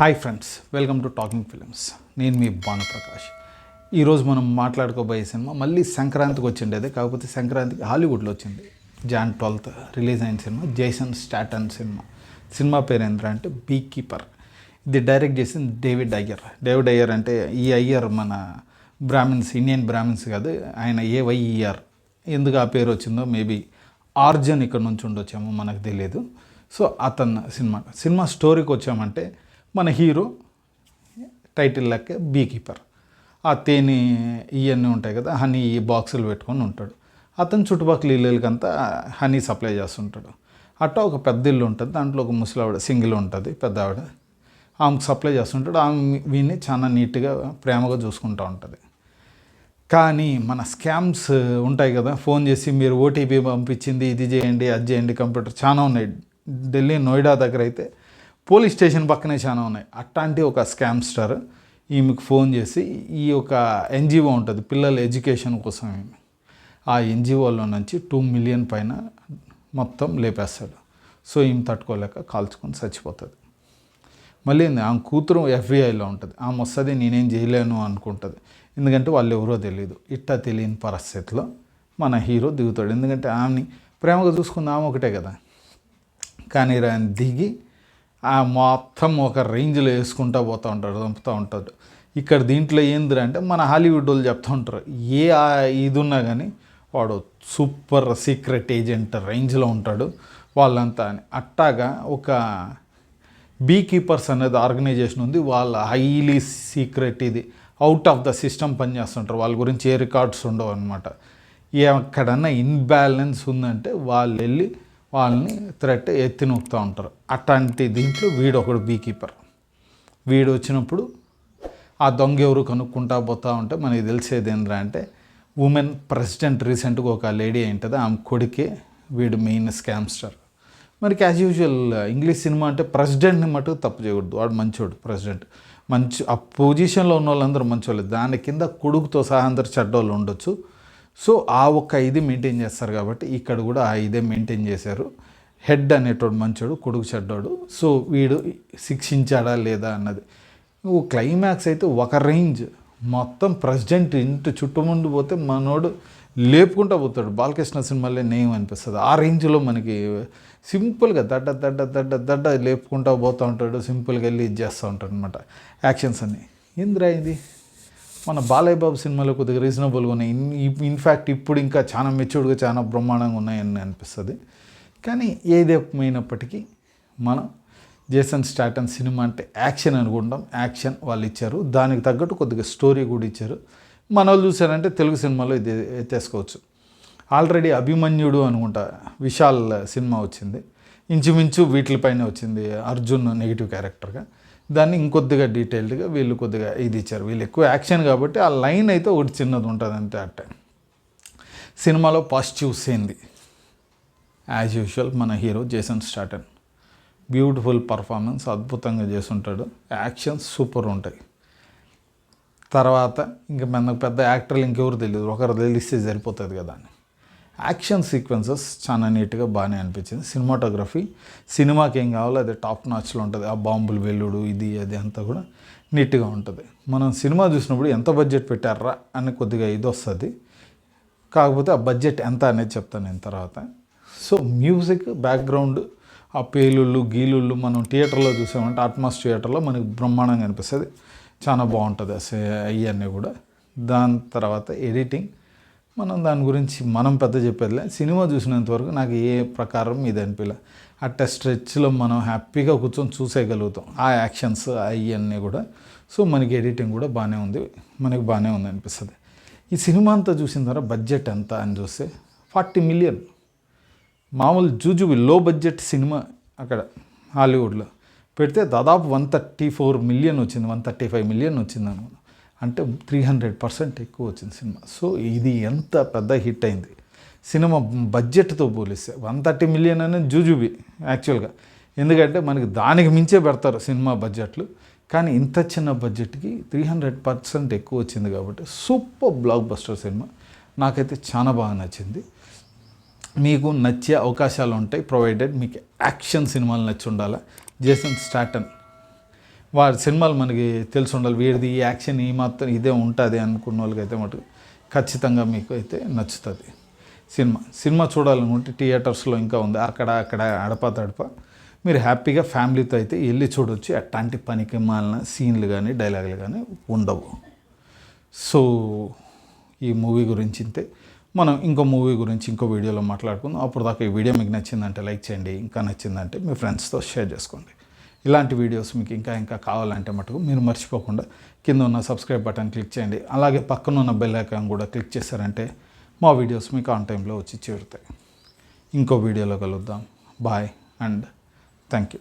Hi friends, welcome to talking films. నేను మీ భానుప్రకాష్. ఈరోజు మనం మాట్లాడుకోబోయే సినిమా మళ్ళీ సంక్రాంతికి వచ్చిండేది, కాకపోతే సంక్రాంతికి హాలీవుడ్లో వచ్చింది. Jan 12th రిలీజ్ అయిన cinema Jason Staton cinema. Cinema పేరు ఏంటంటే బీ కీపర్. ఇది డైరెక్ట్ చేసింది డేవిడ్ అయ్యర్ అంటే ఈ అయ్యర్ మన బ్రాహ్మిన్స్, ఇండియన్ బ్రాహ్మిన్స్ కాదు, ఆయన AYER. ఎందుకు ఆ పేరు వచ్చిందో మేబీ ఆర్జన్ ఇక్కడ నుంచి ఉండొచ్చామో మనకు తెలియదు. సో అతను సినిమా స్టోరీకి వచ్చామంటే మన హీరో టైటిల్ లెక్క బీ కీపర్. ఆ తేనె ఇవన్నీ ఉంటాయి కదా, హనీ బాక్సులు పెట్టుకొని ఉంటాడు. అతను చుట్టుపక్కల ఇళ్ళకంతా హనీ సప్లై చేస్తుంటాడు. అట్టా ఒక పెద్ద ఇల్లు ఉంటుంది, దాంట్లో ఒక ముసలావిడ సింగిల్ ఉంటుంది, పెద్ద ఆవిడ. ఆమెకు సప్లై చేస్తుంటాడు. ఆమె వీడిని చాలా నీట్గా ప్రేమగా చూసుకుంటూ ఉంటుంది. కానీ మన స్కామ్స్ ఉంటాయి కదా, ఫోన్ చేసి మీరు ఓటీపీ పంపించింది, ఇది చేయండి, అది చేయండి, కంప్యూటర్ చాలా ఉన్నాయి. ఢిల్లీ నోయిడా దగ్గర అయితే పోలీస్ స్టేషన్ పక్కనే చాలా ఉన్నాయి. అట్లాంటి ఒక స్కామ్స్టర్ ఈమెకు ఫోన్ చేసి ఈ ఒక NGO ఉంటుంది పిల్లల ఎడ్యుకేషన్ కోసం, ఆ NGOలో నుంచి 2 million పైన మొత్తం లేపేస్తాడు. సో ఈమె తట్టుకోలేక కాల్చుకొని చచ్చిపోతుంది. మళ్ళీ ఆమె కూతురు FBIలో ఉంటుంది. ఆమె వస్తుంది, నేనేం చేయలేను అనుకుంటుంది, ఎందుకంటే వాళ్ళు ఎవరో తెలియదు. ఇట్టా తెలియని పరిస్థితిలో మన హీరో దిగుతాడు, ఎందుకంటే ఆమెని ప్రేమగా చూసుకుంది ఆమె ఒకటే కదా. కానీ ఆయన దిగి ఆ మొత్తం ఒక రేంజ్లో వేసుకుంటూ పోతూ ఉంటాడు, చంపుతూ ఉంటాడు. ఇక్కడ దీంట్లో ఏందిరా అంటే మన హాలీవుడ్ వాళ్ళు చెప్తూ ఉంటారు, ఏ ఇది ఉన్నా కానీ వాడు సూపర్ సీక్రెట్ ఏజెంట్ రేంజ్లో ఉంటాడు వాళ్ళంతా అని. అట్టాగా ఒక బీ కీపర్స్ అనేది ఆర్గనైజేషన్ ఉంది, వాళ్ళ హైలీ సీక్రెట్, ఇది అవుట్ ఆఫ్ ద సిస్టమ్ పనిచేస్తుంటారు. వాళ్ళ గురించి ఏ రికార్డ్స్ ఉండవు అనమాట. ఎక్కడన్నా ఇన్బ్యాలెన్స్ ఉందంటే వాళ్ళు వెళ్ళి వాళ్ళని థ్రెట్ ఎత్తి నొక్కుతూ ఉంటారు. అట్లాంటి దీంట్లో వీడు ఒకడు బీ కీపర్. వీడు వచ్చినప్పుడు ఆ దొంగ ఎవరు కనుక్కుంటా పోతూ ఉంటే మనకి తెలిసేది ఏంద్రా అంటే ఉమెన్ ప్రెసిడెంట్ రీసెంట్గా ఒక లేడీ ఏంటది, ఆమె కొడుకే వీడు మెయిన్ స్కామ్స్టర్. మనకి యాజ్ యూజువల్ ఇంగ్లీష్ సినిమా అంటే ప్రెసిడెంట్ని మటుకు తప్పు చేయకూడదు, వాడు మంచోడు ప్రెసిడెంట్, మంచి ఆ పొజిషన్లో ఉన్న వాళ్ళందరూ మంచోళ్ళు, దాని కింద కొడుకుతో సహా అందరు చెడ్డోళ్ళు ఉండొచ్చు. సో ఆ ఒక్క ఇది మెయింటైన్ చేస్తారు కాబట్టి ఇక్కడ కూడా ఆ ఇదే మెయింటైన్ చేశారు. హెడ్ అనేటోడు మంచోడు, కొడుకు చెడ్డోడు. సో వీడు శిక్షించాడా లేదా అన్నది క్లైమాక్స్ అయితే ఒక రేంజ్. మొత్తం ప్రెసిడెంట్ ఇంటి చుట్టుముందు పోతే మనోడు లేపుకుంటూ పోతాడు. బాలకృష్ణ సినిమాలే నేమ్ అనిపిస్తుంది. ఆ రేంజ్లో మనకి సింపుల్గా దడ్డ దడ్డ దడ్డ దడ్డ లేపుకుంటూ పోతూ ఉంటాడు, సింపుల్గా వెళ్ళి ఇది చేస్తూ ఉంటాడు అనమాట. యాక్షన్స్ అన్నీ ఏందిరా ఇది మన బాలయ్య బాబు సినిమాలో కొద్దిగా రీజనబుల్గా ఉన్నాయి. ఇన్ఫ్యాక్ట్ ఇప్పుడు ఇంకా చాలా మెచ్యూర్డ్గా చాలా బ్రహ్మాండంగా ఉన్నాయని అనిపిస్తుంది. కానీ ఏదేమైనప్పటికీ మనం జేసన్ స్టాటన్ సినిమా అంటే యాక్షన్ అనుకుంటాం, యాక్షన్ వాళ్ళు ఇచ్చారు, దానికి తగ్గట్టు కొద్దిగా స్టోరీ కూడా ఇచ్చారు. మన వాళ్ళు చూసారంటే తెలుగు సినిమాలో ఇది ఎత్తేసుకోవచ్చు. ఆల్రెడీ అభిమన్యుడు అనుకుంటా విశాల్ సినిమా వచ్చింది, ఇంచుమించు వీటిపైనే వచ్చింది, అర్జున్ నెగిటివ్ క్యారెక్టర్గా. దాన్ని ఇంకొద్దిగా డీటెయిల్డ్గా వీళ్ళు కొద్దిగా ఇది ఇచ్చారు. వీళ్ళు ఎక్కువ యాక్షన్ కాబట్టి ఆ లైన్ అయితే ఒకటి చిన్నది ఉంటుంది అంతే. అట్టే సినిమాలో పాజిటివ్స్ ఏంది, యాజ్ యూజువల్ మన hero Jason Staton beautiful performance అద్భుతంగా చేస్తుంటాడు, యాక్షన్స్ సూపర్ ఉంటాయి. తర్వాత ఇంకా మనకు పెద్ద యాక్టర్లు ఇంకెవరు తెలియదు, ఒకరు తెలిస్తే సరిపోతుంది కదా అని. యాక్షన్ సీక్వెన్సెస్ చాలా నీట్గా బాగానే అనిపించింది. సినిమాటోగ్రఫీ సినిమాకి ఏం కావాలో అది టాప్ నాచ్లో ఉంటుంది. ఆ బాంబులు వెల్లుడు ఇది అది అంతా కూడా నీట్గా ఉంటుంది. మనం సినిమా చూసినప్పుడు ఎంత బడ్జెట్ పెట్టారా అని కొద్దిగా ఇది వస్తుంది, కాకపోతే ఆ బడ్జెట్ ఎంత అనేది చెప్తాను నేను తర్వాత. సో మ్యూజిక్ బ్యాక్గ్రౌండ్, ఆ పేలుళ్ళు గీలుళ్ళు మనం థియేటర్లో చూసామంటే అట్మాస్ థియేటర్లో మనకి బ్రహ్మాండంగా అనిపిస్తుంది, చాలా బాగుంటుంది అవన్నీ కూడా. దాని తర్వాత ఎడిటింగ్ మనం దాని గురించి మనం పెద్ద చెప్పేదిలే. సినిమా చూసినంతవరకు నాకు ఏ ప్రకారం ఇది అనిపించలే. అట్ట స్ట్రెచ్లో మనం హ్యాపీగా కూర్చొని చూసేయగలుగుతాం ఆ యాక్షన్స్ అవన్నీ కూడా. సో మనకి ఎడిటింగ్ కూడా బాగానే ఉంది, మనకి బాగానే ఉంది అనిపిస్తుంది. ఈ సినిమా అంతా చూసిన తర్వాత బడ్జెట్ ఎంత అని చూస్తే 40 million. మామూలు జూజుబి లో బడ్జెట్ సినిమా అక్కడ హాలీవుడ్లో పెడితే దాదాపు 134 million వచ్చింది, 135 million వచ్చింది అనుకున్నాను. అంటే 300% ఎక్కువ వచ్చింది సినిమా. సో ఇది ఎంత పెద్ద హిట్ అయింది సినిమా బడ్జెట్తో పోలిస్తే. 130 million అనేది జూజుబి యాక్చువల్గా, ఎందుకంటే మనకి దానికి మించే పెడతారు సినిమా బడ్జెట్లు, కానీ ఇంత చిన్న బడ్జెట్కి 300% ఎక్కువ వచ్చింది కాబట్టి సూపర్ బ్లాక్ బస్టర్ సినిమా. నాకైతే చాలా బాగా నచ్చింది. మీకు నచ్చే అవకాశాలు ఉంటాయి, ప్రొవైడెడ్ మీకు యాక్షన్ సినిమాలు నచ్చి ఉండాలి. జేసన్ స్టాటన్ వాడి సినిమాలు మనకి తెలిసి ఉండాలి, వీడిది ఈ యాక్షన్ ఈ మాత్రం ఇదే ఉంటుంది అనుకున్న వాళ్ళకైతే మటుకు ఖచ్చితంగా మీకు అయితే నచ్చుతుంది. సినిమా చూడాలనుకుంటే థియేటర్స్లో ఇంకా ఉంది, అక్కడ అడప మీరు హ్యాపీగా ఫ్యామిలీతో అయితే వెళ్ళి చూడవచ్చు. అట్లాంటి పనికి మాలిన సీన్లు కానీ డైలాగులు కానీ ఉండవు. సో ఈ మూవీ గురించి ఇంతే. మనం ఇంకో మూవీ గురించి ఇంకో వీడియోలో మాట్లాడుకుందాం. అప్పుడు దాకా ఈ వీడియో మీకు నచ్చిందంటే లైక్ చేయండి, ఇంకా నచ్చిందంటే మీ ఫ్రెండ్స్తో షేర్ చేసుకోండి. ఇలాంటి వీడియోస్ మీకు ఇంకా కావాలంటే మటుకు మీరు మర్చిపోకుండా కింద ఉన్న సబ్స్క్రైబ్ బటన్ క్లిక్ చేయండి. అలాగే పక్కన ఉన్న బెల్ ఐకాన్ కూడా క్లిక్ చేశారంటే మా వీడియోస్ మీకు ఆన్ టైంలో వచ్చి చేరుతాయి. ఇంకో వీడియోలో కలుద్దాం. Bye and thank you.